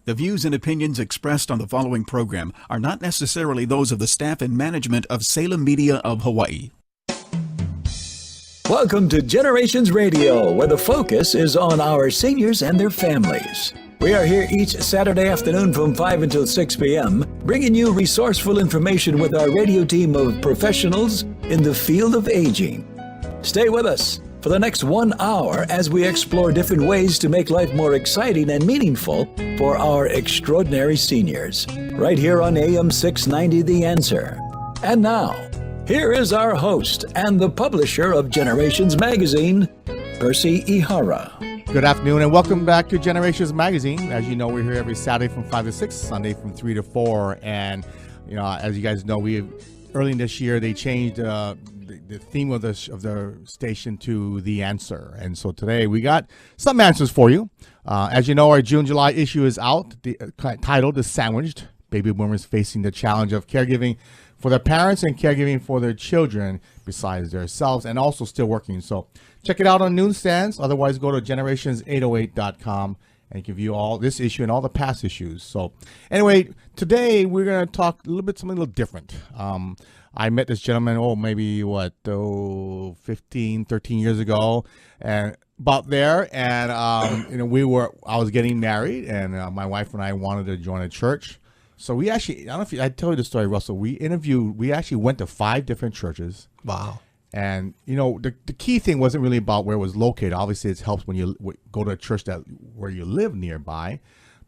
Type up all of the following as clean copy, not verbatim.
The views and opinions expressed on the following program are not necessarily those of the staff and management of Salem Media of Hawaii. Welcome to Generations Radio, where the focus is on our seniors and their families. We are here each Saturday afternoon from 5 until 6 p.m., bringing you resourceful information with our radio team of professionals in the field of aging. Stay with us for the next 1 hour as we explore different ways to make life more exciting and meaningful for our extraordinary seniors, right here on AM 690 The Answer. And now, here is our host and the publisher of Generations Magazine, Percy Ihara. Good afternoon and welcome back to Generations Magazine. As you know, we're here every Saturday from 5 to 6, Sunday from 3 to 4. And, as you guys know, early this year, they changed the theme of the station to The Answer. And so today we got some answers for you. As you know, our June-July issue is out, titled The Sandwiched. Baby boomers facing the challenge of caregiving for their parents and caregiving for their children besides themselves, and also still working. So check it out on newsstands. Otherwise, go to generations808.com and you can view all this issue and all the past issues. So anyway, today we're going to talk something a little different. I met this gentleman, 13 years ago, and about there, and I was getting married, and my wife and I wanted to join a church. So we actually, I don't know if I tell you the story, Russell. We actually went to 5 different churches. Wow. And the key thing wasn't really about where it was located. Obviously, it helps when you go to a church where you live nearby.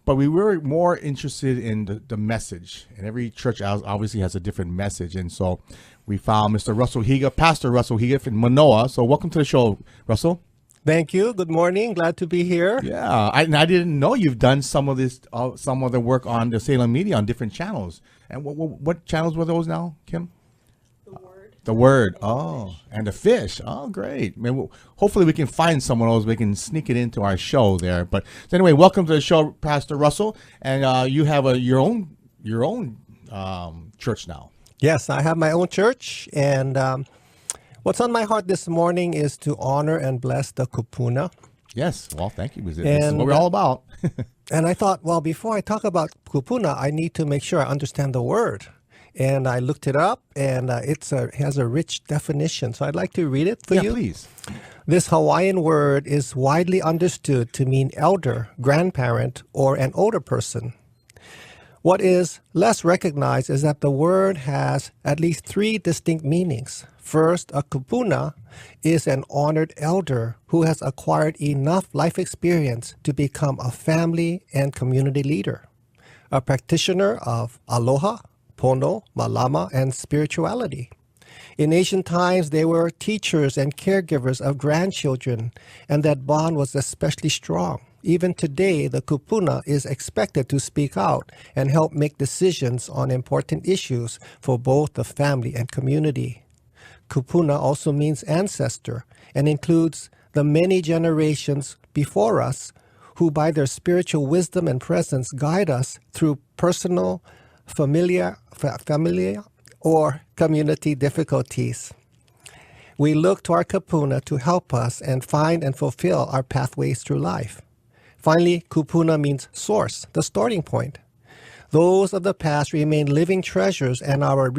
But we were more interested in the message. And every church obviously has a different message. And so we found Mr. Russell Higa, Pastor Russell Higa from Manoa. So welcome to the show, Russell. Thank you. Good morning. Glad to be here. Yeah, I didn't know you've done some of the work on the Salem Media on different channels. And what channels were those now, Kim? The Word. Oh, and the Fish. Oh, great. Hopefully we can find some of those. We can sneak it into our show there. But so anyway, welcome to the show, Pastor Russell. And you have your own church now. Yes, I have my own church. And what's on my heart this morning is to honor and bless the Kupuna. Yes. Well, thank you. This is what we're all about. And I thought, well, before I talk about Kupuna, I need to make sure I understand the word. And I looked it up, and it has a rich definition. So I'd like to read it for you. Yeah, please. This Hawaiian word is widely understood to mean elder, grandparent, or an older person. What is less recognized is that the word has at least 3 distinct meanings. First, a kupuna is an honored elder who has acquired enough life experience to become a family and community leader, a practitioner of aloha, pono, malama, and spirituality. In ancient times, they were teachers and caregivers of grandchildren, and that bond was especially strong. Even today, the kupuna is expected to speak out and help make decisions on important issues for both the family and community. Kupuna also means ancestor and includes the many generations before us who by their spiritual wisdom and presence guide us through personal, familiar or community difficulties. We look to our kupuna to help us and find and fulfill our pathways through life. Finally, kupuna means source, the starting point. Those of the past remain living treasures and our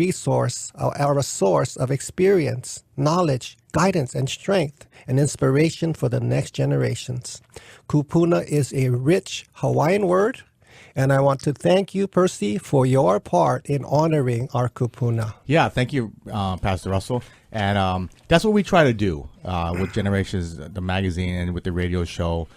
source of experience, knowledge, guidance, and strength, and inspiration for the next generations. Kupuna is a rich Hawaiian word, and I want to thank you, Percy, for your part in honoring our kupuna. Yeah, thank you, Pastor Russell. And that's what we try to do with Generations, the magazine, and with the radio show.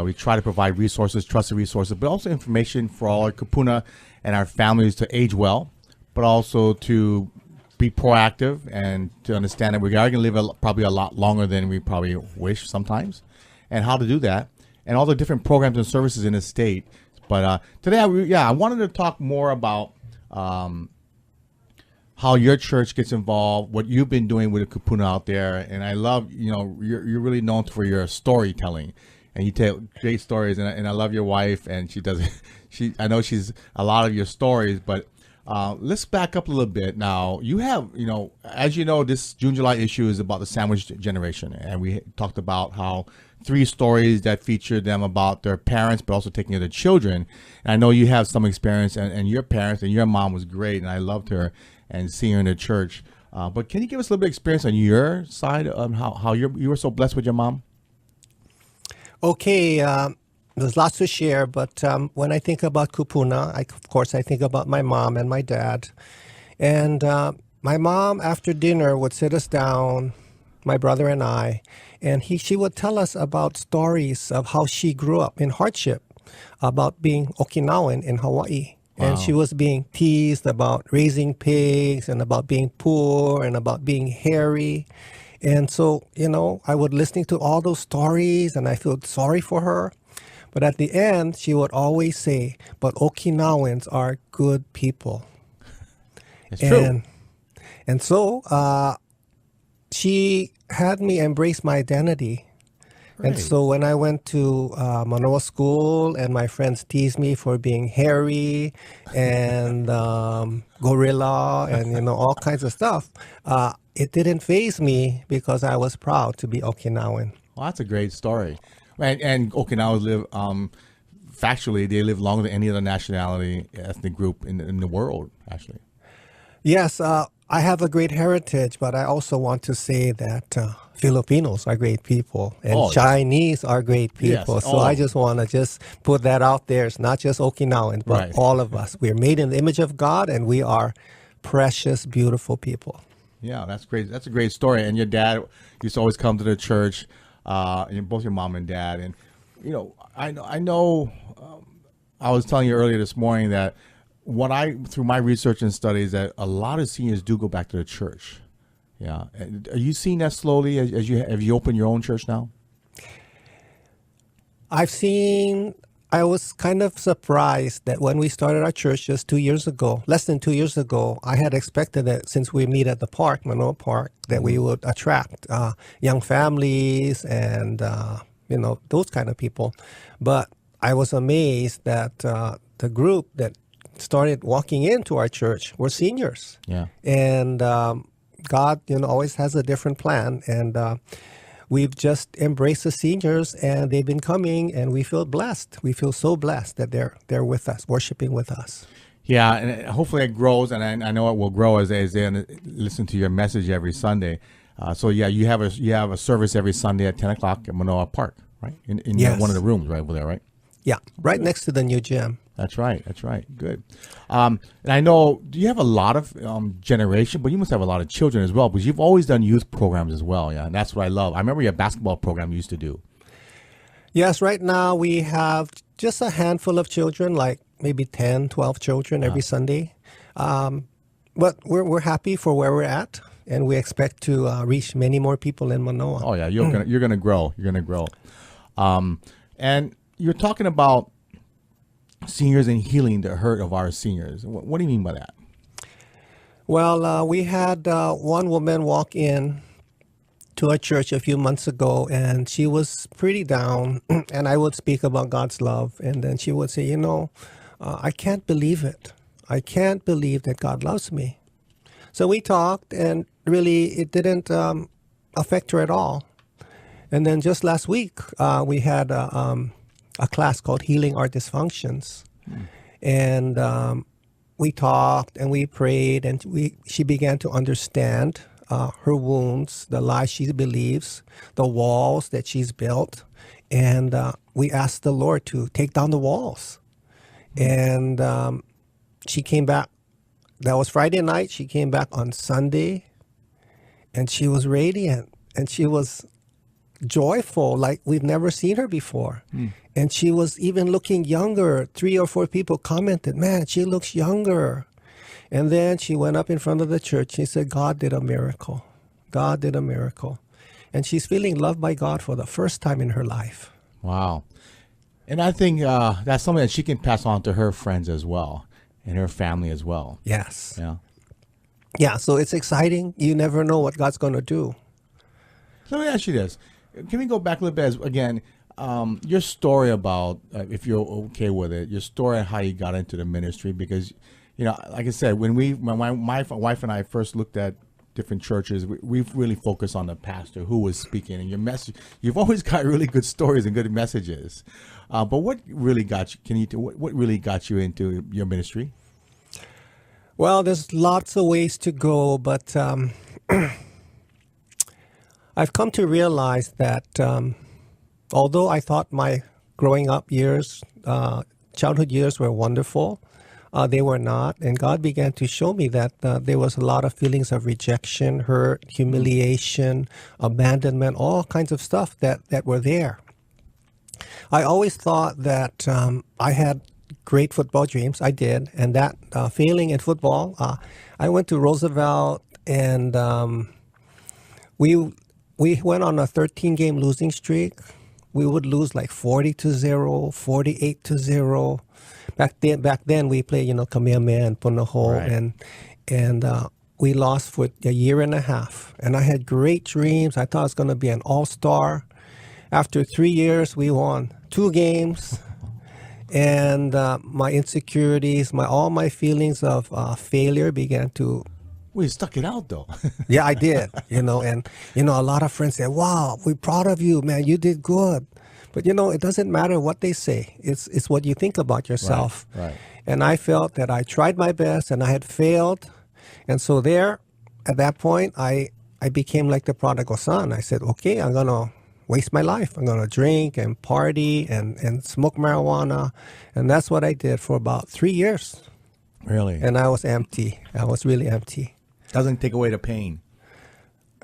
We try to provide resources, trusted resources, but also information for all our kupuna and our families to age well, but also to be proactive and to understand that we are going to live probably a lot longer than we probably wish sometimes, and how to do that, and all the different programs and services in the state. But today, I wanted to talk more about how your church gets involved, what you've been doing with the kupuna out there. And I love, you're really known for your storytelling, and you tell great stories. And I love your wife, and she does. I know she's a lot of your stories, but Let's back up a little bit. Now, you have, as you know, this June, July issue is about the sandwich generation. And we talked about how 3 stories that feature them about their parents, but also taking care of their children. And I know you have some experience, and your parents and your mom was great, and I loved her and seeing her in the church. But can you give us a little bit of experience on your side of how you were so blessed with your mom? Okay, there's lots to share, but when I think about Kupuna, of course, I think about my mom and my dad. And my mom, after dinner, would sit us down, my brother and I, and she would tell us about stories of how she grew up in hardship, about being Okinawan in Hawaii. Wow. And she was being teased about raising pigs and about being poor and about being hairy. And so, I would listening to all those stories and I felt sorry for her. But at the end, she would always say, but Okinawans are good people. It's true. And so she had me embrace my identity. Right. And so when I went to Manoa School and my friends teased me for being hairy and gorilla and, all kinds of stuff, it didn't faze me because I was proud to be Okinawan. Well, that's a great story. And Okinawans live, factually, they live longer than any other nationality, ethnic group in the world, actually. Yes, I have a great heritage, but I also want to say that Filipinos are great people and Chinese are great people. Yes. So I just want to put that out there. It's not just Okinawans, but Right. all of us. We're made in the image of God and we are precious, beautiful people. Yeah, that's great. That's a great story. And your dad used to always come to the church, and both your mom and dad. And, I know I was telling you earlier this morning that through my research and studies, that a lot of seniors do go back to the church. Yeah. And are you seeing that slowly as you open your own church now? I was kind of surprised that when we started our church just 2 years ago, less than 2 years ago, I had expected that since we meet at the park, Manoa Park, that we would attract young families and, those kind of people. But I was amazed that the group that started walking into our church were seniors. Yeah. And God, always has a different plan. And we've just embraced the seniors, and they've been coming, and we feel blessed. We feel so blessed that they're with us, worshiping with us. Yeah, and hopefully it grows, and I know it will grow as they listen to your message every Sunday. So yeah, you have a service every Sunday at 10 o'clock at Manoa Park, right? In Yes. one of the rooms right over there, right? Yeah, right next to the new gym. That's right. Good. And I know, do you have a lot of generation, but you must have a lot of children as well, because you've always done youth programs as well. Yeah, and that's what I love. I remember your basketball program you used to do. Yes, right now we have just a handful of children, like maybe 10, 12 children every Sunday. But we're happy for where we're at, and we expect to reach many more people in Manoa. Oh yeah, you're gonna grow. You're gonna grow. And you're talking about seniors and healing the hurt of our seniors. What do you mean by that? Well, we had one woman walk in to our church a few months ago, and she was pretty down, and I would speak about God's love, and then she would say, I can't believe it. I can't believe that God loves me. So we talked, and really it didn't affect her at all. And then just last week, we had a class called Healing Our Dysfunctions. And we talked and we prayed, and she began to understand her wounds, the lies she believes, the walls that she's built. And we asked the Lord to take down the walls. And she came back. That was Friday night. She came back on Sunday, and she was radiant, and she was joyful like we've never seen her before. And she was even looking younger. 3 or 4 people commented, man, she looks younger. And then she went up in front of the church. She said, God did a miracle. God did a miracle. And she's feeling loved by God for the first time in her life. Wow. And I think that's something that she can pass on to her friends as well, and her family as well. Yes. Yeah. Yeah, so it's exciting. You never know what God's going to do. So let me ask you this. Can we go back a little bit? Again, your story about, if you're okay with it, your story on how you got into the ministry, because like I said, when my wife and I first looked at different churches, we've really focused on the pastor who was speaking, and your message. You've always got really good stories and good messages. But what really got you? What really got you into your ministry? Well, there's lots of ways to go, but I've come to realize that although I thought my growing up years, childhood years were wonderful, they were not. And God began to show me that there was a lot of feelings of rejection, hurt, humiliation, abandonment, all kinds of stuff that were there. I always thought that I had great football dreams. I did. And that failing in football, I went to Roosevelt, and we went on a 13-game losing streak. We would lose like 40-0, 48-0. Back then we played, Kamehameha and Punahou, Right. and we lost for a year and a half. And I had great dreams. I thought I was going to be an all-star. After 3 years, we won 2 games, and my insecurities, all my feelings of failure began to. Well, you stuck it out though. Yeah, I did. And a lot of friends said, "Wow, we're proud of you, man. You did good." But it doesn't matter what they say. It's what you think about yourself. Right. And I felt that I tried my best and I had failed. And so at that point, I became like the prodigal son. I said, okay, I'm going to waste my life. I'm going to drink and party and smoke marijuana. And that's what I did for about 3 years. Really? And I was empty. I was really empty. Doesn't take away the pain.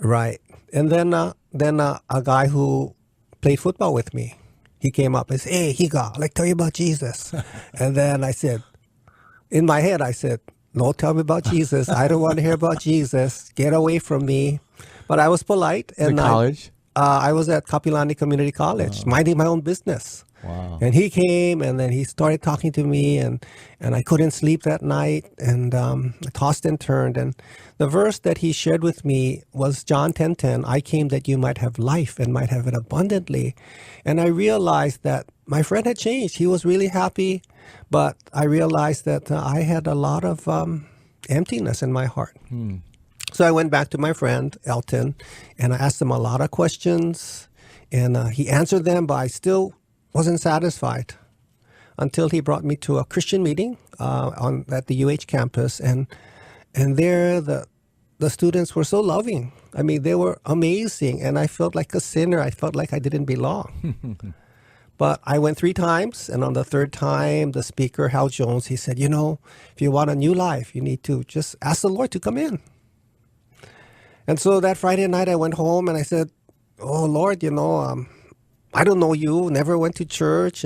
Right. And then a guy who played football with me, he came up and said, "Hey, Higa, I'd like to tell you about Jesus." And then I said, in my head, I said, "No, tell me about Jesus. I don't want to hear about Jesus. Get away from me." But I was polite. In college? I was at Kapilani Community College, minding my own business. Wow. And he came, and then he started talking to me, and I couldn't sleep that night, and I tossed and turned. And the verse that he shared with me was John 10:10, "I came that you might have life and might have it abundantly." And I realized that my friend had changed. He was really happy, but I realized that I had a lot of emptiness in my heart. So I went back to my friend, Elton, and I asked him a lot of questions, and he answered them, but I still wasn't satisfied until he brought me to a Christian meeting at the UH campus, and there the students were so loving. I mean, they were amazing, and I felt like a sinner. I felt like I didn't belong. But I went 3 times, and on the 3rd time, the speaker, Hal Jones, he said, if you want a new life, you need to just ask the Lord to come in. And so that Friday night, I went home, and I said, "Oh, Lord, I don't know you, never went to church,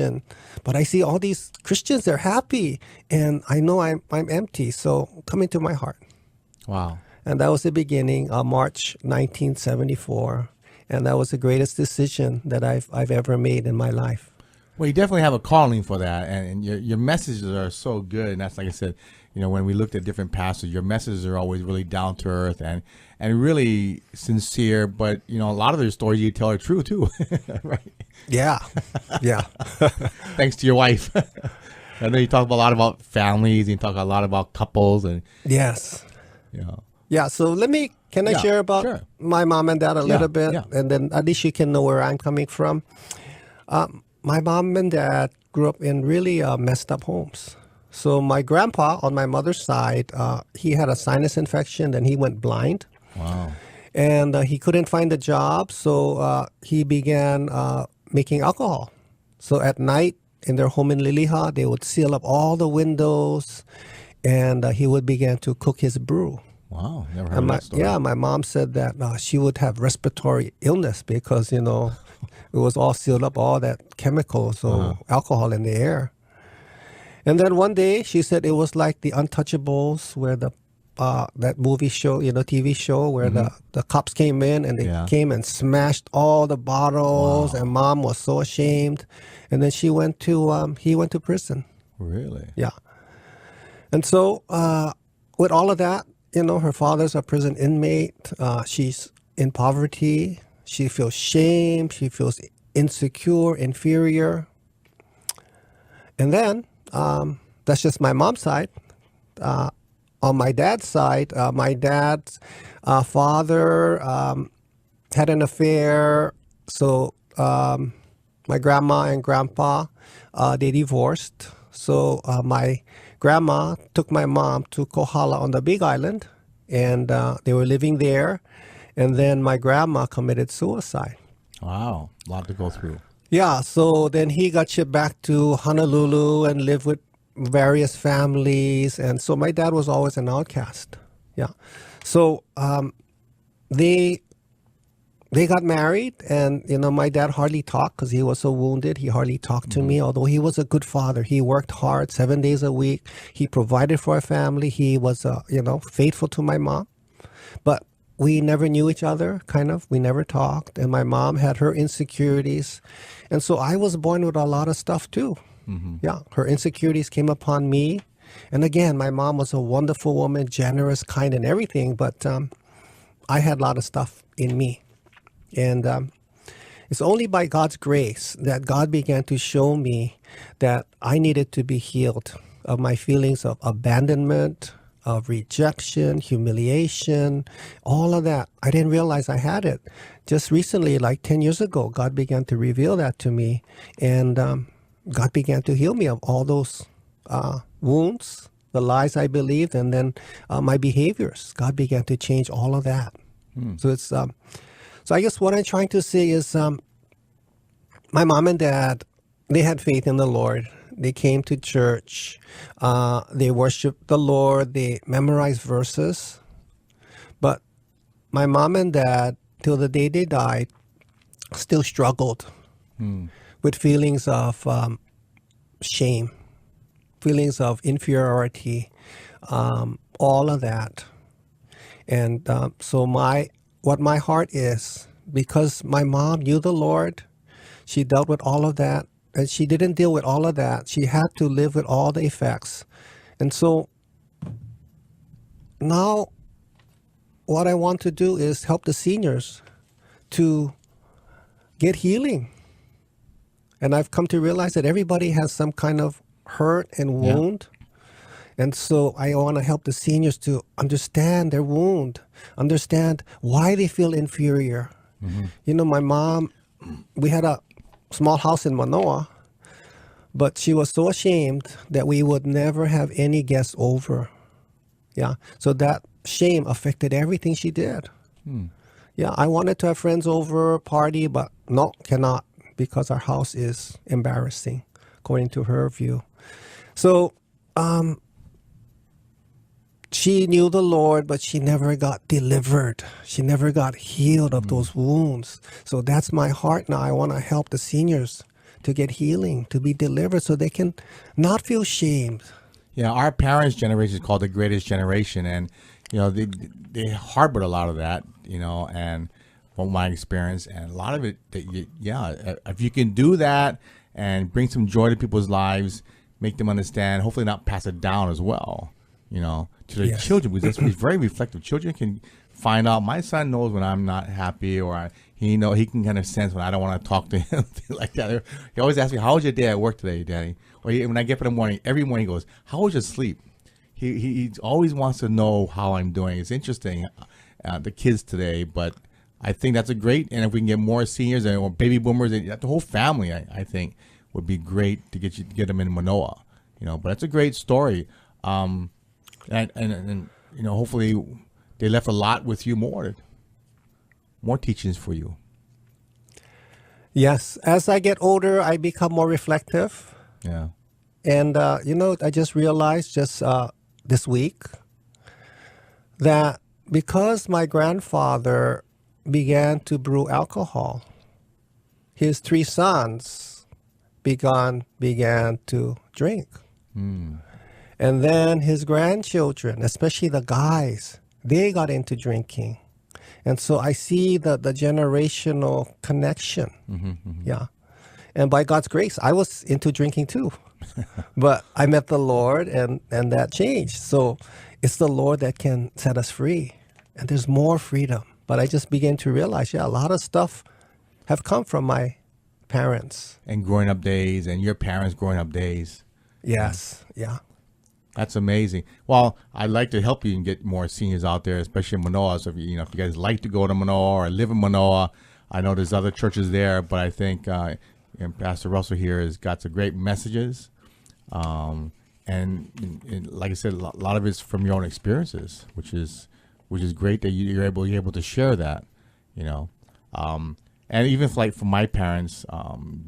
but I see all these Christians, they're happy, and I know I'm empty, so come into my heart." Wow. And that was the beginning of March 1974, and that was the greatest decision that I've ever made in my life. Well, you definitely have a calling for that, and your messages are so good. And that's, like I said, when we looked at different pastors, your messages are always really down to earth and really sincere. But a lot of their stories you tell are true too, right? Yeah, yeah. Thanks to your wife. I know you talk a lot about families, and you talk a lot about couples, and Yes. you Yeah, so can I Yeah, share about sure. my mom and dad a little bit? yeah. And then at least you can know where I'm coming from. My mom and dad grew up in really messed up homes. So my grandpa on my mother's side, he had a sinus infection, and he went blind. Wow. And he couldn't find a job, so he began making alcohol. So at night in their home in Liliha, they would seal up all the windows, and he would begin to cook his brew. Wow. Never heard of that story. Yeah, my mom said that she would have respiratory illness because, it was all sealed up, all that chemicals, so alcohol in the air. And then one day she said it was like the Untouchables, where that movie show, TV show, where the cops came in and they came and smashed all the bottles, and Mom was so ashamed. And then he went to prison. Really? Yeah. And so with all of that, her father's a prison inmate. She's in poverty. She feels shame. She feels insecure, inferior. And then that's just my mom's side. on my dad's side, my dad's father had an affair. So my grandma and grandpa, they divorced. So my grandma took my mom to Kohala on the Big Island, and they were living there. And then my grandma committed suicide. Wow, a lot to go through. Yeah, so then he got shipped back to Honolulu and lived with various families. And so my dad was always an outcast. Yeah. So they got married, and, my dad hardly talked because he was so wounded. He hardly talked to me, although he was a good father. He worked hard 7 days a week. He provided for our family. He was, faithful to my mom. But we never knew each other, kind of. We never talked. And my mom had her insecurities. And so I was born with a lot of stuff too. Mm-hmm. Yeah, her insecurities came upon me. And again, my mom was a wonderful woman, generous, kind, and everything. But I had a lot of stuff in me. And it's only by God's grace that God began to show me that I needed to be healed of my feelings of abandonment, of rejection, humiliation, all of that. I didn't realize I had it. Just recently, like 10 years ago, God began to reveal that to me. And God began to heal me of all those wounds, the lies I believed, and then my behaviors. God began to change all of that. So it's so I guess what I'm trying to say is my mom and dad, they had faith in the Lord. They came to church. They worshiped the Lord. They memorized verses. But my mom and dad, till the day they died, still struggled with feelings of shame, feelings of inferiority, all of that. And so what my heart is, because my mom knew the Lord, she dealt with all of that. And she didn't deal with all of that. She had to live with all the effects. And so now what I want to do is help the seniors to get healing. And I've come to realize that everybody has some kind of hurt and wound. Yeah. And so I want to help the seniors to understand their wound, understand why they feel inferior. Mm-hmm. My mom, we had a small house in Manoa, but she was so ashamed that we would never have any guests over. Yeah. So that shame affected everything she did. Yeah. I wanted to have friends over, party, but no, cannot, because our house is embarrassing, according to her view. So, she knew the Lord, but she never got delivered. She never got healed of those wounds. So that's my heart now. I want to help the seniors to get healing, to be delivered, so they can not feel shamed. Yeah, our parents' generation is called the greatest generation, and they harbored a lot of that, and from my experience, and a lot of it, if you can do that and bring some joy to people's lives, make them understand, hopefully not pass it down as well. To the children, because it's very reflective. Children can find out. My son knows when I'm not happy, or he can kind of sense when I don't want to talk to him, like that. He always asks me, "How was your day at work today, Daddy?" Or when I get up in the morning, every morning he goes, "How was your sleep?" He always wants to know how I'm doing. It's interesting, the kids today, but I think that's a great. And if we can get more seniors or baby boomers, the whole family, I think would be great to get them in Manoa. But that's a great story. And hopefully they left a lot with you, more teachings for you. Yes. As I get older, I become more reflective. Yeah. And, I just realized this week that because my grandfather began to brew alcohol, his 3 sons began to drink. And then his grandchildren, especially the guys, they got into drinking. And so I see the generational connection. Yeah. And by God's grace, I was into drinking too. But I met the Lord and that changed. So it's the Lord that can set us free. And there's more freedom. But I just began to realize, a lot of stuff have come from my parents. And growing up days, and your parents' growing up days. Yes. Yeah. That's amazing. Well, I'd like to help you and get more seniors out there, especially in Manoa. So if you if you guys like to go to Manoa or live in Manoa, I know there's other churches there, but I think Pastor Russell here has got some great messages, and like I said, a lot of it's from your own experiences, which is great that you're able to share that, and even like for my parents,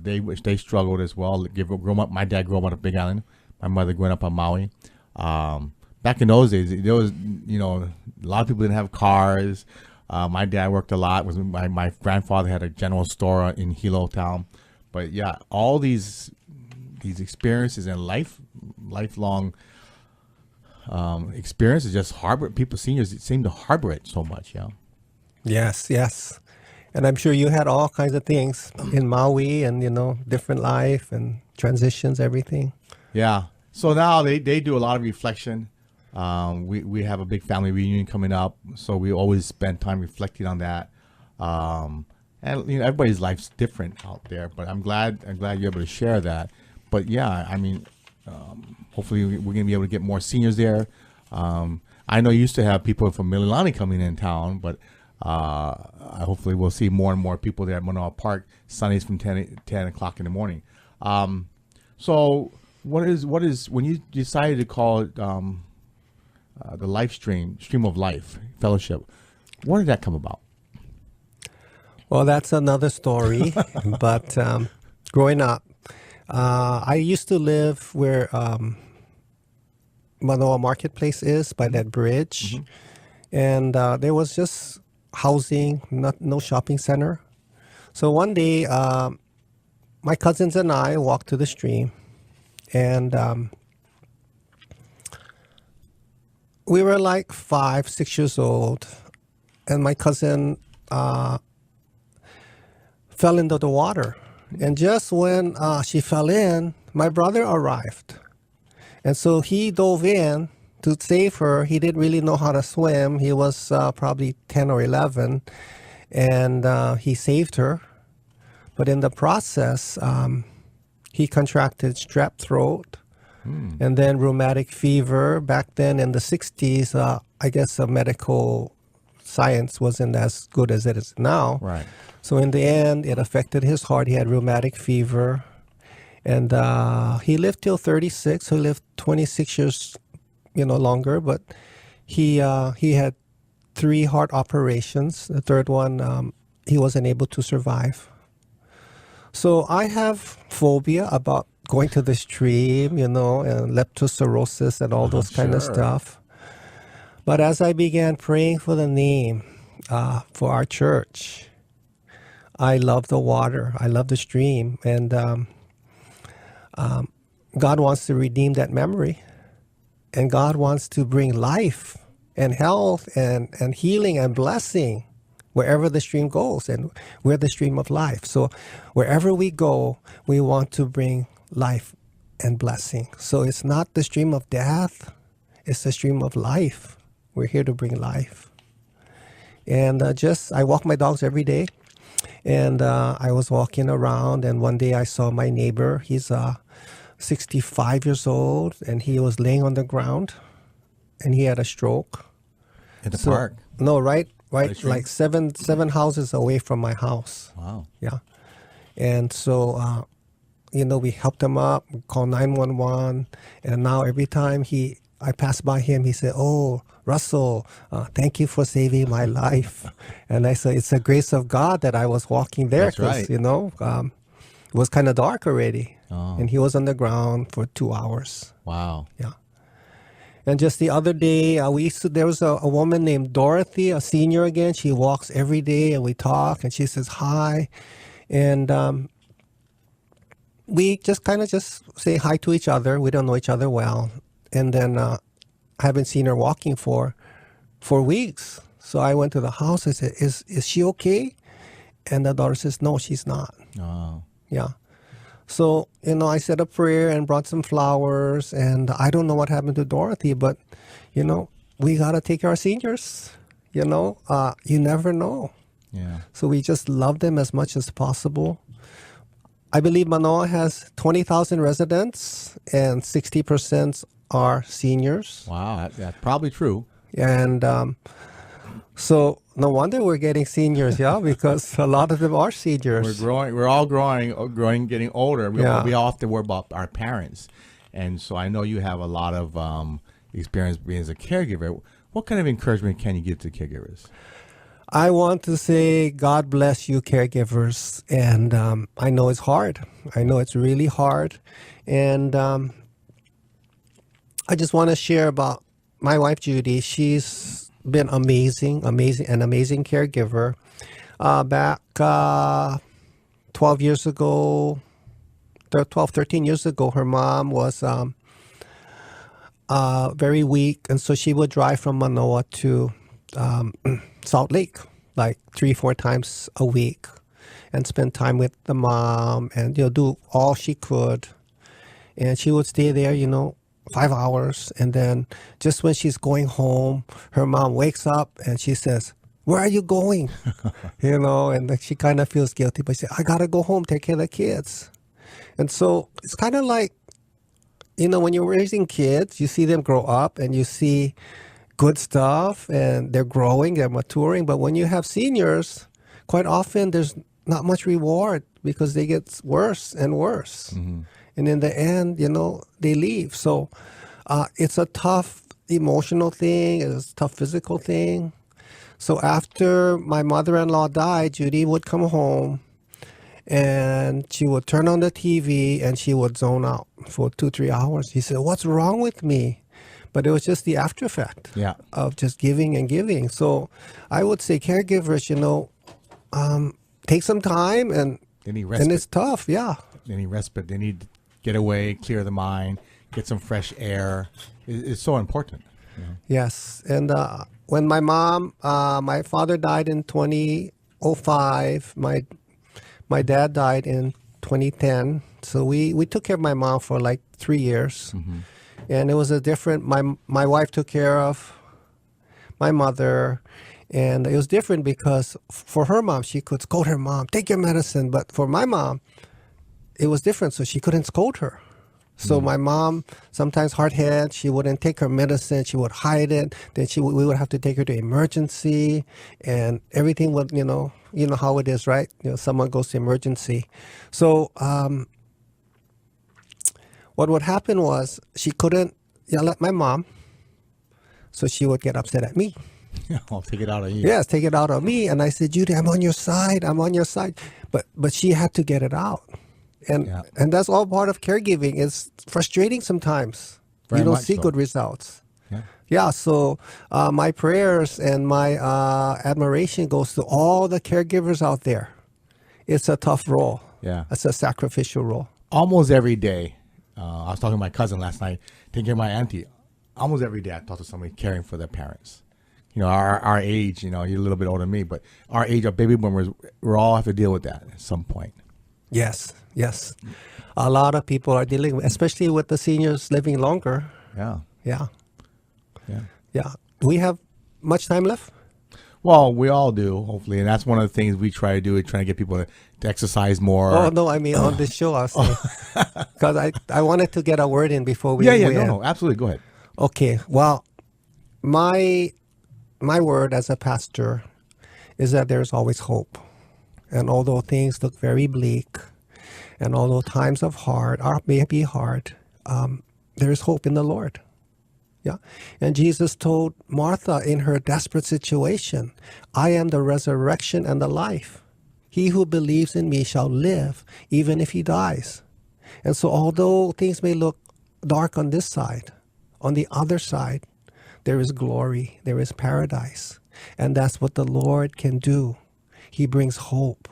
they struggled as well. Growing up, my dad grew up on a Big Island, my mother growing up on Maui. Back in those days, there was, a lot of people didn't have cars. My dad worked a lot. My grandfather had a general store in Hilo town. But yeah, all these experiences and lifelong experiences just harbor people. Seniors seem to harbor it so much. Yeah. Yes. And I'm sure you had all kinds of things in Maui and, different life and transitions, everything. Yeah. So now they do a lot of reflection. We have a big family reunion coming up, so we always spend time reflecting on that. And everybody's life's different out there, but I'm glad you're able to share that. But yeah, I mean, hopefully we're gonna be able to get more seniors there. I know you used to have people from Mililani coming in town, but hopefully we'll see more and more people there at Manoa Park Sundays from 10 o'clock in the morning. So what is when you decided to call it the life stream of life fellowship? What did that come about? Well, that's another story. But growing up, I used to live where Manoa Marketplace is, by that bridge. Mm-hmm. And there was just housing, no shopping center. So one day, my cousins and I walked to the stream. And we were like 5, 6 years old. And my cousin fell into the water. And just when she fell in, my brother arrived. And so he dove in to save her. He didn't really know how to swim. He was probably 10 or 11. And he saved her. But in the process, he contracted strep throat and then rheumatic fever. Back then in the 60s, I guess medical science wasn't as good as it is now. Right. So in the end, it affected his heart. He had rheumatic fever. And he lived till 36. So he lived 26 years, longer. But he had 3 heart operations. The third one, he wasn't able to survive. So I have phobia about going to the stream, and leptospirosis and all those kind of stuff. But as I began praying for the name for our church, I love the water. I love the stream. And God wants to redeem that memory. And God wants to bring life and health and healing and blessing wherever the stream goes, and we're the stream of life. So wherever we go, we want to bring life and blessing. So it's not the stream of death, it's the stream of life. We're here to bring life. And I walk my dogs every day, and I was walking around, and one day I saw my neighbor. He's 65 years old, and he was laying on the ground, and he had a stroke. In the park? No, right, like seven houses away from my house. Wow. Yeah. And so, we helped him up, called 911, and now every time I pass by him, he said, "Oh, Russell, thank you for saving my life." And I said, "It's the grace of God that I was walking there." That's right. It was kind of dark already. Oh. And he was on the ground for 2 hours. Wow. Yeah. And just the other day, there was a woman named Dorothy, a senior again. She walks every day, and we talk, and she says hi. And we just say hi to each other. We don't know each other well. And then I haven't seen her walking for weeks. So I went to the house. I said, is she okay? And the daughter says, no, she's not. Oh. Yeah. So, I said a prayer and brought some flowers, and I don't know what happened to Dorothy, but, we got to take care of seniors, you never know. Yeah. So we just love them as much as possible. I believe Manoa has 20,000 residents, and 60% are seniors. Wow, that's probably true. And so no wonder we're getting seniors, yeah, because a lot of them are seniors. We're all growing, getting older. We all have to worry about our parents. And so I know you have a lot of experience being as a caregiver. What kind of encouragement can you give to caregivers? I want to say God bless you, caregivers. And I know it's hard. I know it's really hard. And I just want to share about my wife, Judy. She's been an amazing caregiver. Back 12 years ago, 13 years ago, her mom was very weak. And so she would drive from Manoa to Salt Lake like 3-4 times a week and spend time with the mom and do all she could. And she would stay there 5 hours, and then just when she's going home, her mom wakes up and she says, "Where are you going?" And then she kind of feels guilty, but she says, "I gotta go home, take care of the kids." And so it's kind of like when you're raising kids, you see them grow up and you see good stuff and they're growing, they're maturing. But when you have seniors, quite often there's not much reward because they get worse and worse. Mm-hmm. And in the end, they leave. So it's a tough emotional thing. It's a tough physical thing. So after my mother-in-law died, Judy would come home and she would turn on the TV and she would zone out for 2-3 hours. He said, "What's wrong with me?" But it was just the after effect of just giving and giving. So I would say caregivers, take some time and it's tough. Yeah. They need respite. They need to get away, clear the mind, get some fresh air. It's so important. Yes. And when my father died in 2005, my dad died in 2010. So we took care of my mom for like 3 years. Mm-hmm. And it was my wife took care of my mother, and it was different because for her mom, she could scold her mom, "Take your medicine." But for my mom, it was different, so she couldn't scold her. So my mom, sometimes hard-headed, she wouldn't take her medicine, she would hide it. Then we would have to take her to emergency, and everything would, you know how it is, right? Someone goes to emergency. So what would happen was she couldn't yell at my mom, so she would get upset at me. I'll take it out of you. Yes, take it out on me. And I said, "Judy, I'm on your side. I'm on your side." But she had to get it out. And that's all part of caregiving. It's frustrating sometimes. Very you don't much see so. good results. Yeah. So my prayers and my admiration goes to all the caregivers out there. It's a tough role. Yeah. It's a sacrificial role. Almost every day, I was talking to my cousin last night, taking care of my auntie. Almost every day I talk to somebody caring for their parents. Our age, you're a little bit older than me, but our age, our baby boomers, we all have to deal with that at some point. Yes. A lot of people are dealing with, especially with the seniors living longer. Yeah. Do we have much time left? Well, we all do, hopefully, and that's one of the things we try to do, is trying to get people to exercise more. Oh, no, I mean on this show, I'll say. Because I wanted to get a word in before we No, absolutely, go ahead. Okay, well, my word as a pastor is that there's always hope. And although things look very bleak, and although times may be hard, there is hope in the Lord. Yeah. And Jesus told Martha in her desperate situation, "I am the resurrection and the life. He who believes in me shall live, even if he dies." And so although things may look dark on this side, on the other side, there is glory, there is paradise. And that's what the Lord can do. He brings hope.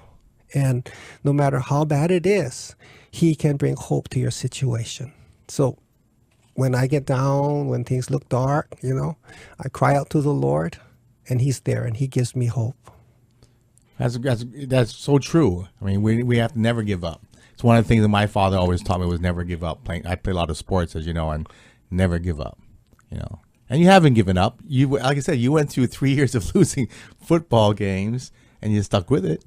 And no matter how bad it is, he can bring hope to your situation. So when I get down, when things look dark, I cry out to the Lord, and he's there, and he gives me hope. That's so true. I mean, we have to never give up. It's one of the things that my father always taught me was never give up. I play a lot of sports, as you know, and never give up. And you haven't given up. Like I said, you went through 3 years of losing football games, and you stuck with it.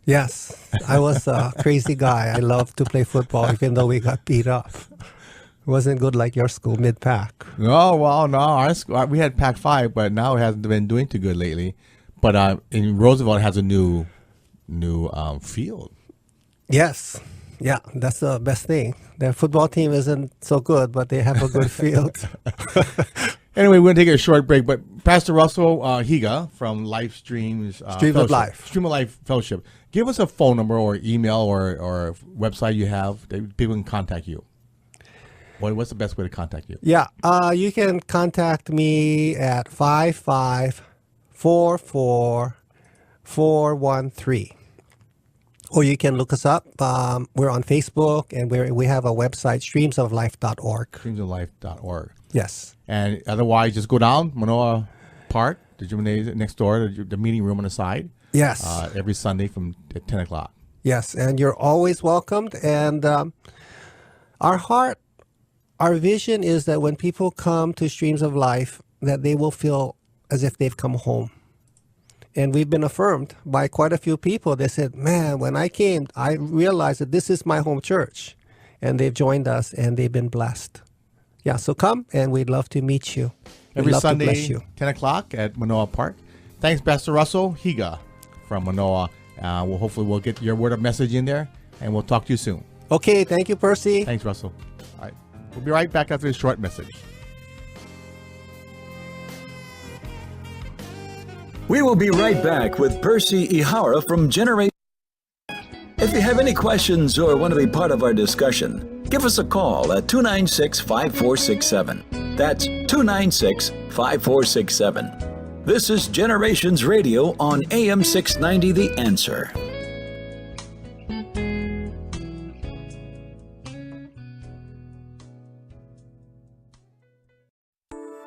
Yes, I was a crazy guy. I loved to play football, even though we got beat up. Wasn't good like your school mid-pack. No, well, no. Our school, we had Pac-5, but now it hasn't been doing too good lately. But in Roosevelt, it has a new field. Yes. Yeah, that's the best thing. Their football team isn't so good, but they have a good field. Anyway, we're going to take a short break. But Pastor Russell Higa from Life Streams Streams of Life. Stream of Life Fellowship. Give us a phone number or email or website you have that people can contact you. What's the best way to contact you? Yeah, you can contact me at 5544413. Or you can look us up. We're on Facebook, and we have a website, streamsoflife.org. Streamsoflife.org. Yes. And otherwise, just go down Manoa Park, the gymnasium next door, the meeting room on the side. Yes. Every Sunday from 10 o'clock. Yes, and you're always welcomed. And our vision is that when people come to Streams of Life, that they will feel as if they've come home. And we've been affirmed by quite a few people. They said, man, when I came, I realized that this is my home church. And they've joined us, and they've been blessed. Yeah, so come, and we'd love to meet you. Every Sunday, 10 o'clock at Manoa Park. Thanks, Pastor Russell Higa from Manoa. Hopefully we'll get your word of message in there, and we'll talk to you soon. Okay, thank you, Percy. Thanks, Russell. All right, we'll be right back after this short message. We will be right back with Percy Ihara from Generation. If you have any questions or want to be part of our discussion, give us a call at 296-5467. That's 296-5467. This is Generations Radio on AM 690 The Answer.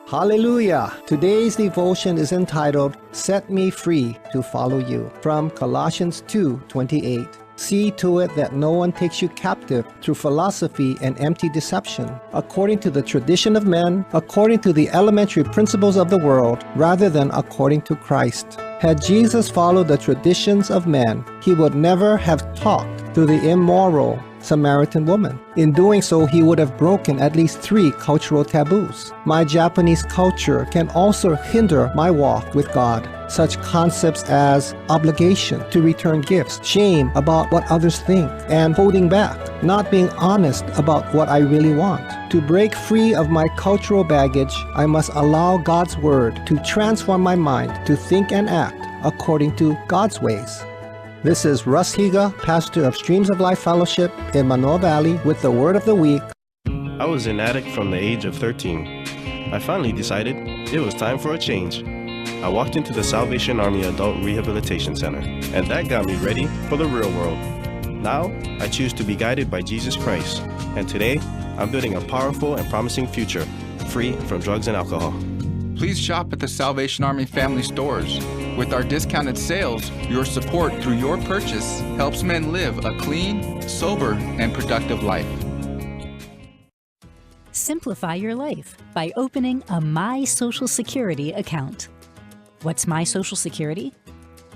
Hallelujah! Today's devotion is entitled, Set Me Free to Follow You, from Colossians 2:28. See to it that no one takes you captive through philosophy and empty deception, according to the tradition of men, according to the elementary principles of the world, rather than according to Christ. Had Jesus followed the traditions of men, he would never have talked to the immoral Samaritan woman. In doing so, he would have broken at least 3 cultural taboos. My Japanese culture can also hinder my walk with God. Such concepts as obligation to return gifts, shame about what others think, and holding back, not being honest about what I really want. To break free of my cultural baggage, I must allow God's word to transform my mind to think and act according to God's ways. This is Russ Higa, pastor of Streams of Life Fellowship in Manoa Valley, with the word of the week. I was an addict from the age of 13. I finally decided it was time for a change. I walked into the Salvation Army Adult Rehabilitation Center, and that got me ready for the real world. Now, I choose to be guided by Jesus Christ, and today, I'm building a powerful and promising future, free from drugs and alcohol. Please shop at the Salvation Army family stores. With our discounted sales, your support through your purchase helps men live a clean, sober, and productive life. Simplify your life by opening a My Social Security account. What's My Social Security?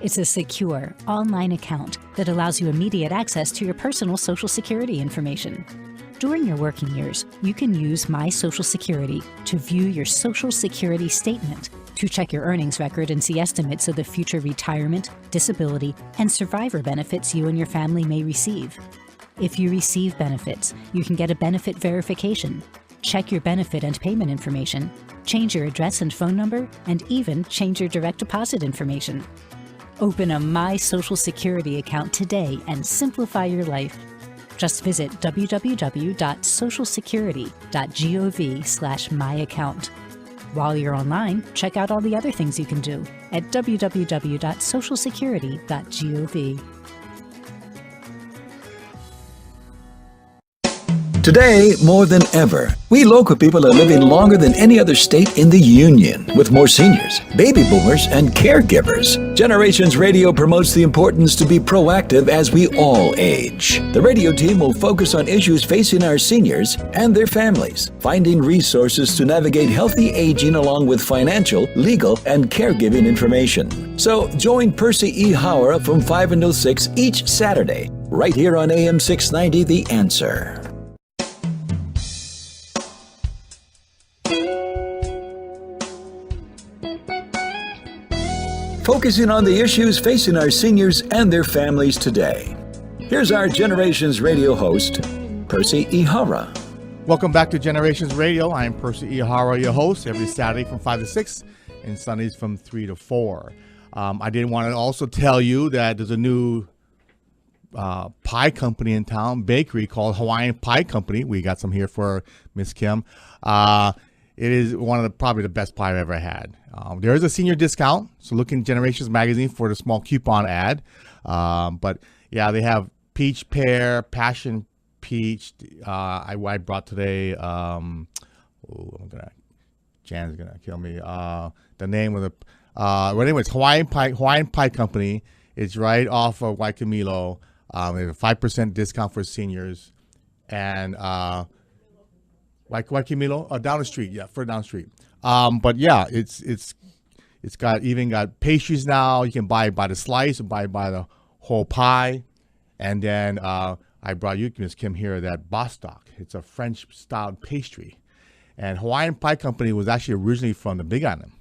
It's a secure, online account that allows you immediate access to your personal Social Security information. During your working years, you can use My Social Security to view your Social Security statement, to check your earnings record and see estimates of the future retirement, disability, and survivor benefits you and your family may receive. If you receive benefits, you can get a benefit verification, check your benefit and payment information, change your address and phone number, and even change your direct deposit information. Open a My Social Security account today and simplify your life. Just visit www.socialsecurity.gov/myaccount. While you're online, check out all the other things you can do at www.socialsecurity.gov. Today, more than ever, we local people are living longer than any other state in the Union, with more seniors, baby boomers, and caregivers. Generations Radio promotes the importance to be proactive as we all age. The radio team will focus on issues facing our seniors and their families, finding resources to navigate healthy aging along with financial, legal, and caregiving information. So join Percy Ihara from 5 until 6 each Saturday, right here on AM 690 The Answer. focusing on the issues facing our seniors and their families today. Here's our Generations Radio host, Percy Ihara. Welcome back to Generations Radio. I'm Percy Ihara, your host, every Saturday from 5 to 6 and Sundays from 3 to 4. I did want to also tell you that there's a new pie company in town, bakery called Hawaiian Pie Company. We got some here for Miss Kim. It is one of probably the best pie I've ever had. There is a senior discount, so look in Generations Magazine for the small coupon ad. But yeah, they have peach pear, passion peach. I brought today. Jan's gonna kill me. The name of the well, anyways, Hawaiian Pie Company. It's right off of Waikimilo. They have a 5% discount for seniors, and Waikimilo down the street. Yeah, further down the street. But yeah, it's got pastries now. You can buy by the slice, or buy by the whole pie, and then I brought you, Ms. Kim, here that Bostock. It's a French-style pastry. And Hawaiian Pie Company was actually originally from the Big Island.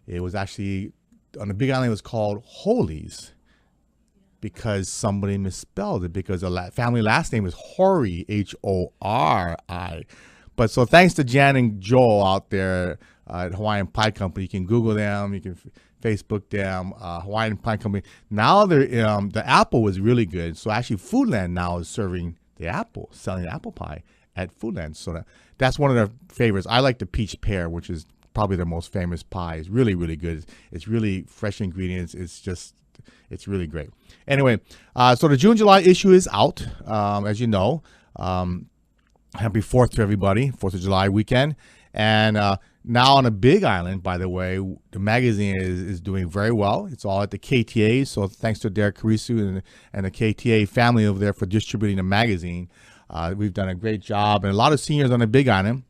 It was actually, on the Big Island, it was called Holy's because somebody misspelled it because the family last name is Hori, Hori. But so thanks to Jan and Joel out there at Hawaiian Pie Company. You can Google them. You can Facebook them, Hawaiian Pie Company. Now the apple was really good. So actually Foodland now is serving the apple, selling the apple pie at Foodland. So that's one of their favorites. I like the peach pear, which is probably their most famous pie. It's really, really good. It's really fresh ingredients. It's really great. Anyway, so the June-July issue is out, as you know. Happy 4th to everybody, 4th of July weekend. And now on the Big Island, by the way, the magazine is doing very well. It's all at the KTA, so thanks to Derek Karisu and the KTA family over there for distributing the magazine. We've done a great job, and a lot of seniors on the Big Island.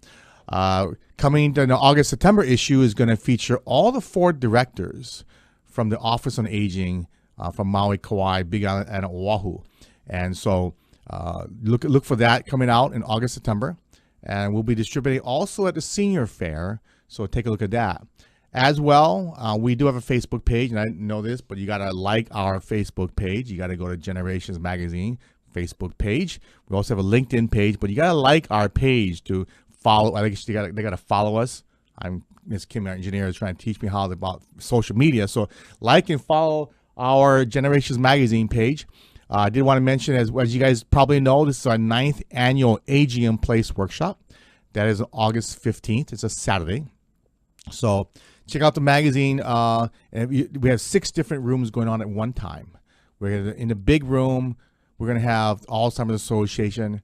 Coming to the August-September issue is going to feature all the 4 directors from the Office on Aging from Maui, Kauai, Big Island, and Oahu. And so look for that coming out in August, September. And we'll be distributing also at the senior fair. So take a look at that. As well, we do have a Facebook page, and I didn't know this, but you got to like our Facebook page. You got to go to Generations Magazine Facebook page. We also have a LinkedIn page, but you got to like our page to follow. I think they got to follow us. Ms. Kim, our engineer, is trying to teach me how about social media. So like and follow our Generations Magazine page. I did want to mention, as you guys probably know, this is our 9th annual Aging in Place workshop. That is August 15th. It's a Saturday. So check out the magazine. And we have 6 different rooms going on at one time. In the big room, we're going to have Alzheimer's Association.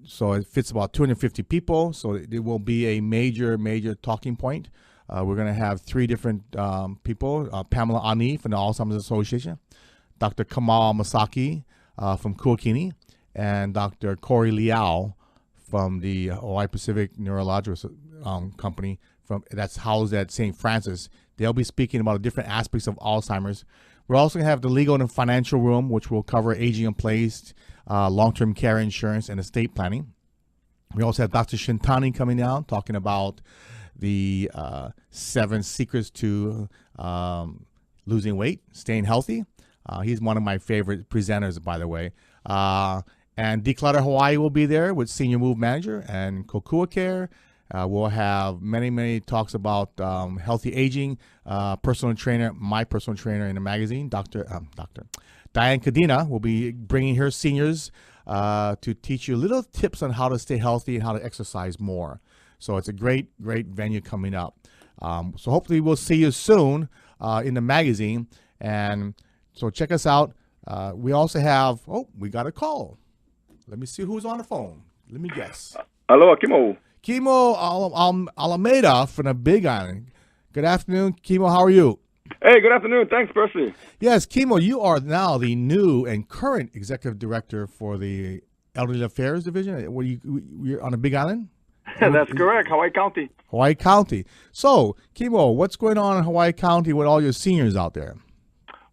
So it fits about 250 people. So it will be a major talking point. We're going to have 3 different people. Pamela Ani from the Alzheimer's Association, Dr. Kamal Masaki from Kuakini, and Dr. Corey Liao from the Hawaii Pacific Neurological Company that's housed at St. Francis. They'll be speaking about different aspects of Alzheimer's. We're also going to have the legal and financial room, which will cover aging in place, long-term care insurance, and estate planning. We also have Dr. Shintani coming down, talking about the 7 secrets to losing weight, staying healthy. He's one of my favorite presenters, by the way. And Declutter Hawaii will be there with Senior Move Manager and Kokua Care. We'll have many talks about healthy aging. Personal trainer, my personal trainer in the magazine, Dr. Diane Cadena, will be bringing her seniors to teach you little tips on how to stay healthy and how to exercise more. So it's a great venue coming up. So hopefully we'll see you soon in the magazine. And so check us out. We also have, we got a call. Let me see who's on the phone. Let me guess. Hello, Kimo. Kimo Alameda from the Big Island. Good afternoon, Kimo. How are you? Hey, good afternoon. Thanks, Percy. Yes, Kimo, you are now the new and current executive director for the Elderly Affairs Division. You're on the Big Island? That's correct, Hawaii County. Hawaii County. So, Kimo, what's going on in Hawaii County with all your seniors out there?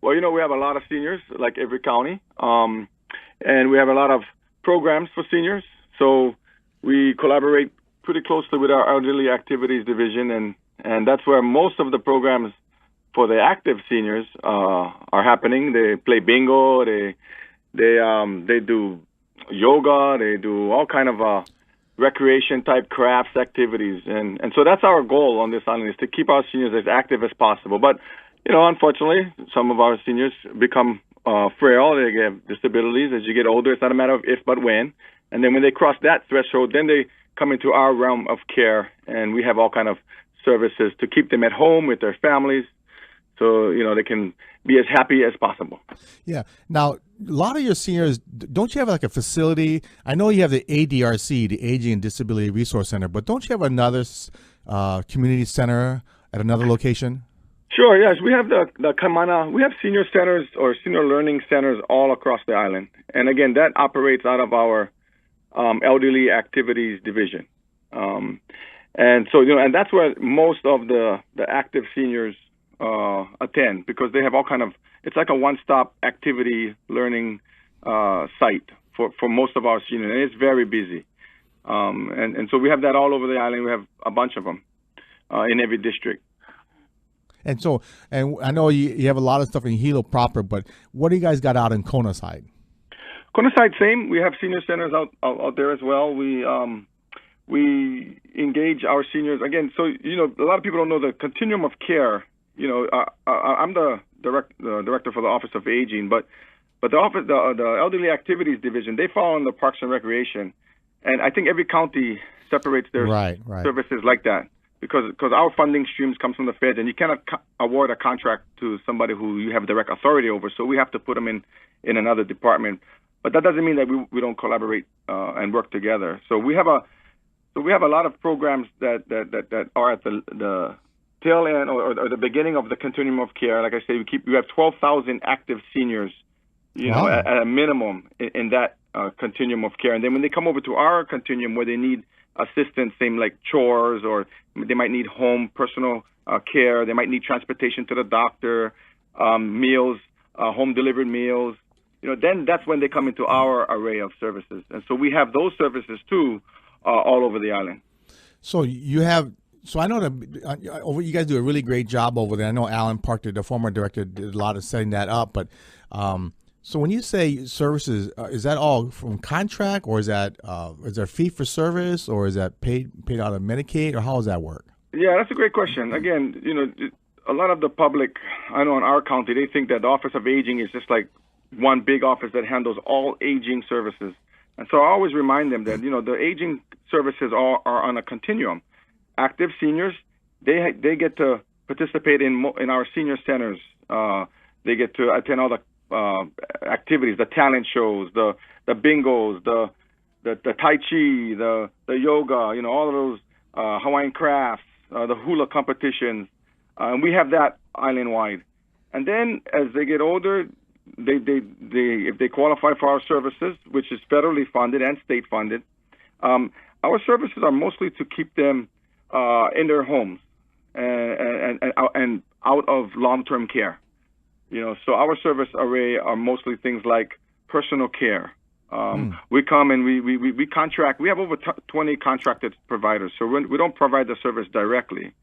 Well, we have a lot of seniors, like every county, and we have a lot of programs for seniors. So we collaborate pretty closely with our Elderly Activities Division, and that's where most of the programs for the active seniors are happening. They play bingo. They do yoga. They do all kind of recreation type crafts activities, and so that's our goal on this island, is to keep our seniors as active as possible. But unfortunately, some of our seniors become frail. They have disabilities. As you get older, it's not a matter of if but when. And then when they cross that threshold, then they come into our realm of care, and we have all kind of services to keep them at home with their families, so they can be as happy as possible. Yeah. Now, a lot of your seniors, don't you have like a facility? I know you have the ADRC, the Aging and Disability Resource Center, but don't you have another community center at another location? Sure. Yes, we have the Kamana. We have senior centers or senior learning centers all across the island, and again, that operates out of our elderly activities division, and so and that's where most of the active seniors attend, because they have all kind of, it's like a one-stop activity learning site for most of our seniors, and it's very busy, and so we have that all over the island. We have a bunch of them in every district. And so, and I know you have a lot of stuff in Hilo proper, but what do you guys got out in Kona side? Kona side, same. We have senior centers out there as well. We engage our seniors again. So a lot of people don't know the continuum of care. I'm the director for the Office of Aging, but the Elderly Activities Division, they fall under Parks and Recreation, and I think every county separates their services like that, because our funding streams comes from the feds, and you cannot award a contract to somebody who you have direct authority over. So we have to put them in another department. But that doesn't mean that we don't collaborate and work together. So we have a lot of programs that are at the tail end or the beginning of the continuum of care. Like I say, we have 12,000 active seniors, Wow. at a minimum in that continuum of care. And then when they come over to our continuum where they need assistance, same like chores, or they might need home personal care, they might need transportation to the doctor, meals, home delivered meals. Then that's when they come into our array of services. And so we have those services too, all over the island. So I know that you guys do a really great job over there. I know Alan Park, the former director, did a lot of setting that up. But so when you say services, is that all from contract, or is there fee for service, or is that paid out of Medicaid, or how does that work? Yeah, that's a great question. Again, a lot of the public, I know in our county, they think that the Office of Aging is just like one big office that handles all aging services. And so I always remind them that, the aging services are on a continuum. Active seniors, they get to participate in our senior centers. They get to attend all the activities, the talent shows, the bingos, the tai chi, the yoga, all of those Hawaiian crafts, the hula competitions. And we have that island-wide. And then as they get older, they if they qualify for our services, which is federally funded and state funded, our services are mostly to keep them in their homes and out of long-term care. So our service array are mostly things like personal care. We come and we contract. We have over 20 contracted providers, so we don't provide the service directly.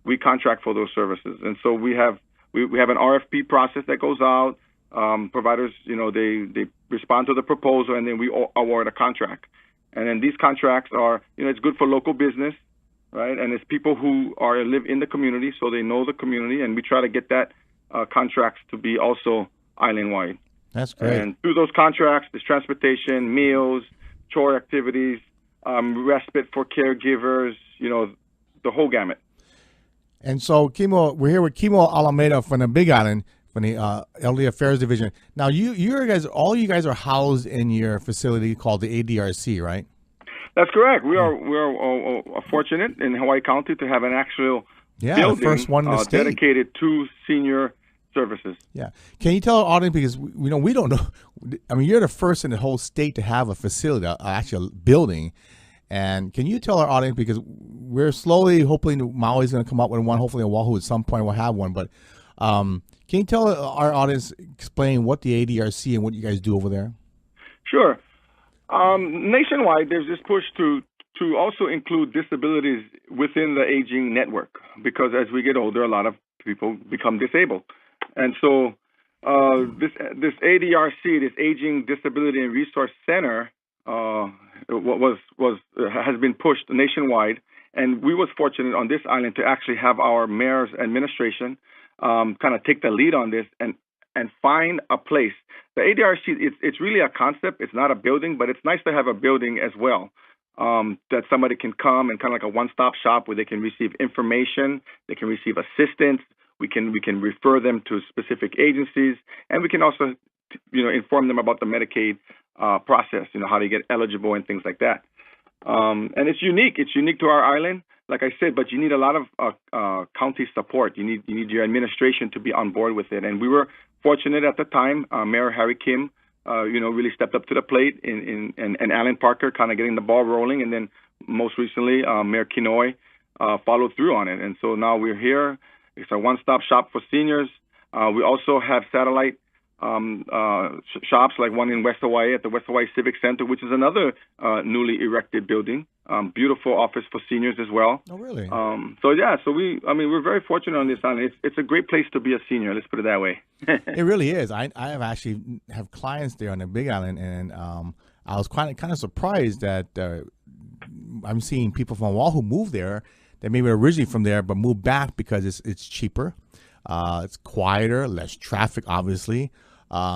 We contract for those services, and so we have an RFP process that goes out. Providers, they respond to the proposal, and then we award a contract. And then these contracts are, it's good for local business, right? And it's people who live in the community, so they know the community, and we try to get that contracts to be also island-wide. That's great. And through those contracts, there's transportation, meals, chore activities, respite for caregivers, the whole gamut. And so, Kimo, we're here with Kimo Alameda from the Big Island, from the Elderly Affairs Division. Now, all you guys are housed in your facility called the ADRC, right? That's correct. We are fortunate in Hawaii County to have an actual building, the first one in the state, dedicated to senior services. Yeah. Can you tell our audience, because we don't know, I mean, you're the first in the whole state to have a facility, actually a building. And can you tell our audience, because we're slowly, hopefully Maui's going to come up with one, hopefully Oahu at some point will have one, but can you tell our audience, explain what the ADRC and what you guys do over there? Sure. Nationwide, there's this push to also include disabilities within the aging network, because as we get older, a lot of people become disabled. And so this ADRC, this Aging, Disability, and Resource Center, has been pushed nationwide. And we was fortunate on this island to actually have our mayor's administration kind of take the lead on this and find a place. The ADRC, it's really a concept. It's not a building, but it's nice to have a building as well, that somebody can come and kind of like a one-stop shop where they can receive information, they can receive assistance. We can refer them to specific agencies, and we can also, inform them about the Medicaid process, how to get eligible and things like that. And it's unique. It's unique to our island, like I said, but you need a lot of county support. You need your administration to be on board with it. And we were fortunate at the time. Mayor Harry Kim, really stepped up to the plate, and Alan Parker kind of getting the ball rolling. And then most recently, Mayor Kinoy followed through on it. And so now we're here. It's a one-stop shop for seniors. We also have satellite shops, like one in West Hawaii at the West Hawaii Civic Center, which is another newly erected building. Beautiful office for seniors as well. Oh, really? We're very fortunate on this island. It's a great place to be a senior. Let's put it that way. It really is. I have actually have clients there on the Big Island, and I was kind of surprised that I'm seeing people from Oahu move there that maybe were originally from there but moved back because it's cheaper, it's quieter, less traffic, obviously.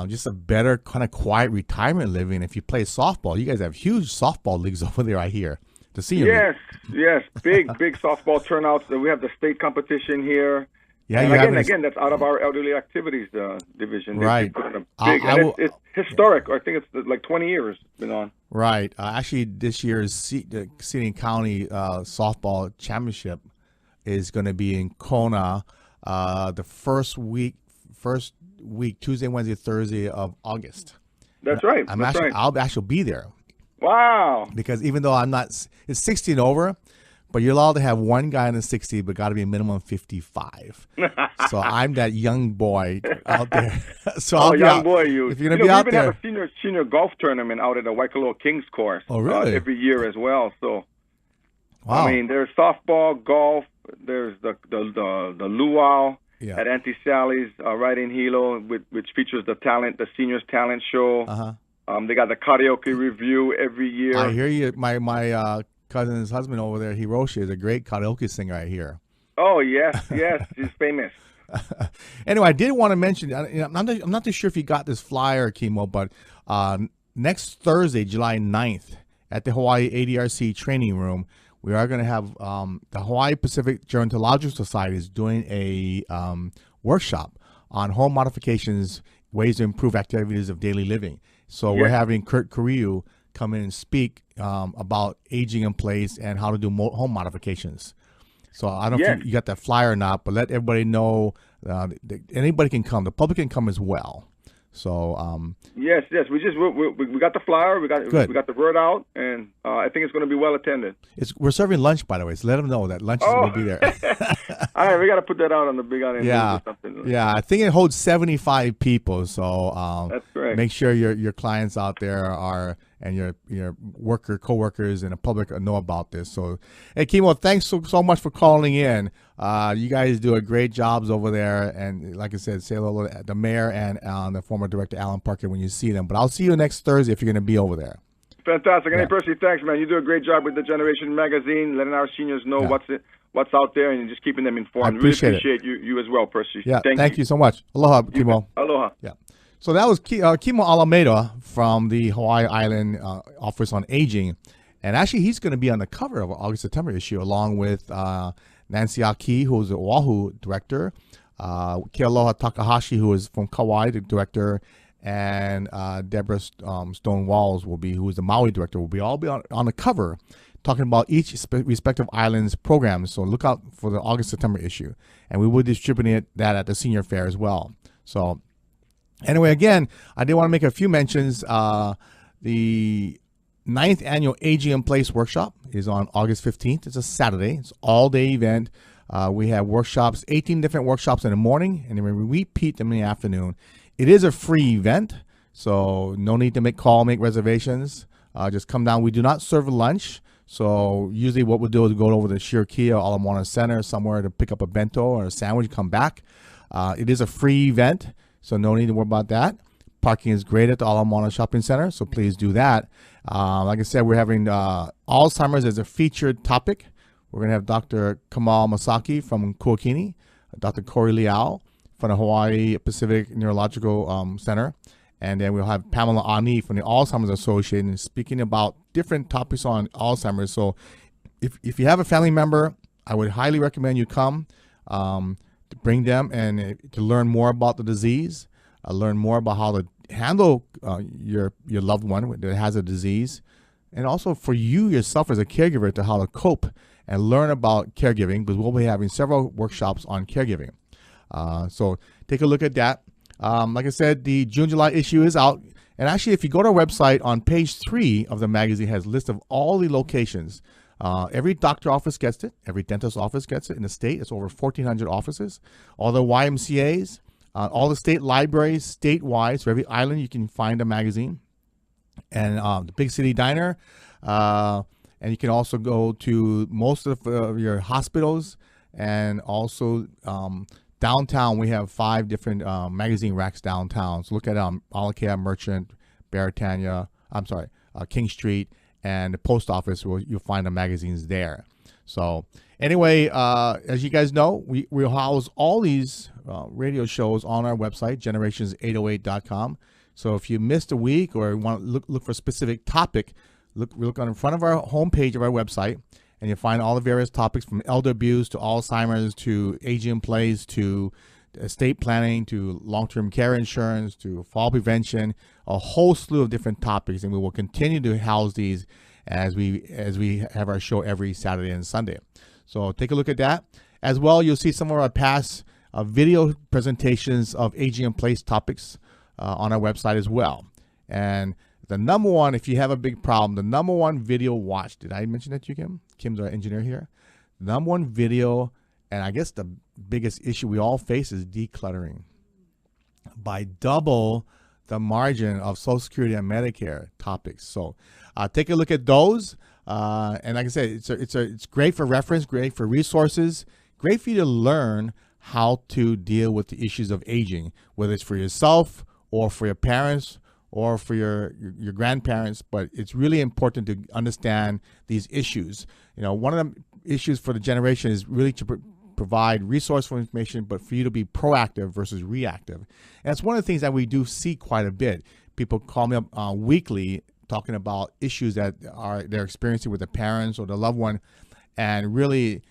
Just a better kind of quiet retirement living. If you play softball, you guys have huge softball leagues over there, I hear. The senior Yes, big softball turnouts. We have the state competition here. Yeah, and again, that's out of our elderly activities division. Right. It's historic. I think it's like 20 years been on. Right. Actually, this year's the City and County softball championship is going to be in Kona the first week, Tuesday, Wednesday, Thursday of August. That's right. I'll actually be there. Wow. Because even though it's 60 and over, but you're allowed to have one guy in the 60, but got to be a minimum 55. So I'm that young boy out there. So I'll be young out. Boy, if you're going to be out there. We even have a senior golf tournament out at the Waikoloa Kings course. Oh, really? Every year as well. So, wow. I mean, there's softball, golf. There's the luau at Auntie Sally's right in Hilo, which features the seniors talent show. Uh-huh. They got the karaoke review every year. I hear you. My cousin's husband over there, Hiroshi, is a great karaoke singer, I hear. Oh, yes, he's famous. Anyway, I did want to mention, I'm not too sure if you got this flyer, Kimo, but next Thursday, July 9th, at the Hawaii ADRC training room, we are going to have the Hawaii Pacific Gerontological Society is doing a workshop on home modifications, ways to improve activities of daily living. So we're having Kurt Kuriu come in and speak about aging in place and how to do home modifications. So I don't know if you got that flyer or not, but let everybody know anybody can come. The public can come as well. So yes, we got the flyer, we got the word out, and I think it's going to be well attended. We're serving lunch, by the way, so let them know that lunch is going to be there. All right, we got to put that out on the Big Island News or something. Yeah, I think it holds 75 people. So that's great. Make sure your clients out there and your coworkers and the public know about this. So, hey, Kimo, thanks so much for calling in. You guys do a great jobs over there, and like I said, say hello to the mayor and the former director Alan Parker when you see them. But I'll see you next Thursday if you're going to be over there. Fantastic. And hey, Percy, thanks, man. You do a great job with the Generation Magazine, letting our seniors know what's out there and just keeping them informed. I appreciate you as well, Percy. Yeah, thank you so much. Aloha, Kimo. Aloha. Yeah. So that was Kimo Alameda from the Hawaii Island Office on Aging. And actually, he's going to be on the cover of our August-September issue, along with Nancy Aki, who's the Oahu director, Kealoha Takahashi, who is from Kauai, the director, and Deborah Stone Walls, who is the Maui director, will all be on the cover, talking about each respective island's programs. So look out for the August-September issue. And we will distribute that at the senior fair as well. So anyway, again, I did want to make a few mentions. The 9th Annual Aging in Place Workshop is on August 15th. It's a Saturday. It's an all-day event. We have workshops, 18 different workshops in the morning, and then we repeat them in the afternoon. It is a free event, so no need to make reservations. Just come down. We do not serve lunch, So usually what we'll do is go over to Shirkia Ala Moana Center somewhere to pick up a bento or a sandwich, come back. It is a free event, so no need to worry about that. Parking is great at the Ala Moana Shopping Center, so please do that. Like I said, we're having Alzheimer's as a featured topic. We're going to have Dr. Kamal Masaki from Kuakini, Dr. Corey Liao from the Hawaii Pacific Neurological Center, and then we'll have Pamela Ani from the Alzheimer's Association speaking about different topics on Alzheimer's. So if you have a family member, I would highly recommend you come to bring them and to learn more about the disease, learn more about how to handle your loved one that has a disease, and also for you yourself as a caregiver to how to cope and learn about caregiving, because we'll be having several workshops on caregiving. So take a look at that. Like I said, the June-July issue is out. And actually, if you go to our website, on page 3 of the magazine has a list of all the locations. Every doctor office gets it. Every dentist office gets it in the state. It's over 1,400 offices. All the YMCAs, all the state libraries statewide. So every island you can find a magazine. And the Big City Diner. And you can also go to most of your hospitals. And also downtown, we have 5 different magazine racks downtown. So look at Alakea Merchant, Baratania, King Street, and the post office, where you'll find the magazines there. So anyway, as you guys know, we'll house all these radio shows on our website, generations808.com. So if you missed a week or want to look for a specific topic, look on the front of our homepage of our website, and you'll find all the various topics from elder abuse to Alzheimer's to aging in place to estate planning to long-term care insurance to fall prevention, a whole slew of different topics, and we will continue to house these as we have our show every Saturday and Sunday. So take a look at that. As well, you'll see some of our past video presentations of aging in place topics on our website as well. And the number one, if you have a big problem, the number one video watch, did I mention that to you, Kim? Kim's our engineer here. The number one video, and I guess the biggest issue we all face, is decluttering. By double the margin of Social Security and Medicare topics. So take a look at those. And like I said, it's great for reference, great for resources, great for you to learn how to deal with the issues of aging, whether it's for yourself or for your parents or for your grandparents. But it's really important to understand these issues. You know, one of the issues for the generation is really to provide resourceful information, but for you to be proactive versus reactive. And that's one of the things that we do see quite a bit. People call me up weekly talking about issues that they're experiencing with their parents or their loved one, and really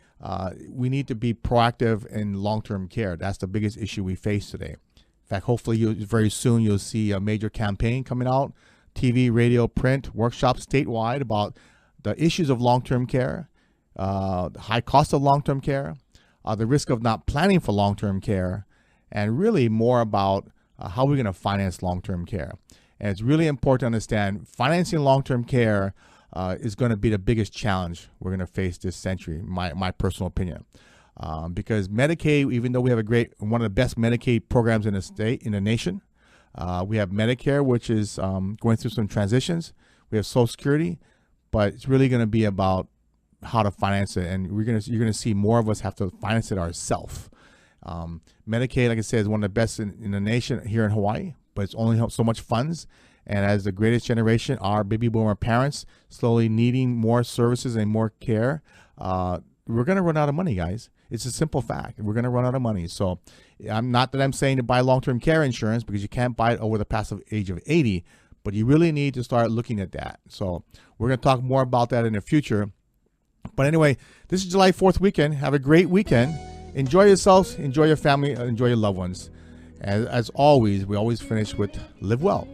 we need to be proactive in long-term care. That's the biggest issue we face today. In fact, hopefully very soon you'll see a major campaign coming out, TV, radio, print, workshops statewide about the issues of long-term care, the high cost of long-term care, the risk of not planning for long-term care, and really more about how we're going to finance long-term care. And it's really important to understand financing long-term care is going to be the biggest challenge we're going to face this century, my personal opinion. Because Medicaid, even though we have one of the best Medicaid programs in the nation, we have Medicare, which is going through some transitions. We have Social Security, but it's really going to be about how to finance it, and you're going to see more of us have to finance it ourselves. Medicaid, like I said, is one of the best in the nation here in Hawaii, but it's only so much funds. And as the greatest generation, our baby boomer parents slowly needing more services and more care, we're going to run out of money, guys. It's a simple fact. We're going to run out of money. So I'm saying to buy long-term care insurance, because you can't buy it over the past age of 80, but you really need to start looking at that. So we're going to talk more about that in the future. But anyway, this is July 4th weekend. Have a great weekend. Enjoy yourselves, enjoy your family, enjoy your loved ones. As always, we always finish with live well.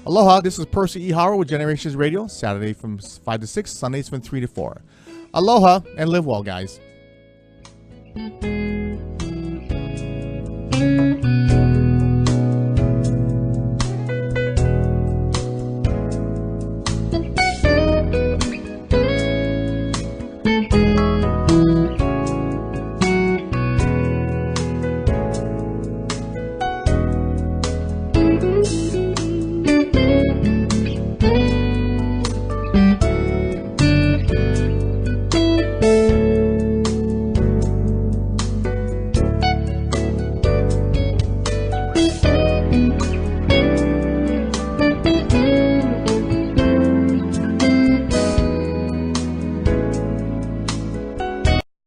Aloha, this is Percy Ihara with Generations Radio, Saturday from 5 to 6, Sundays from 3 to 4. Aloha and live well, guys.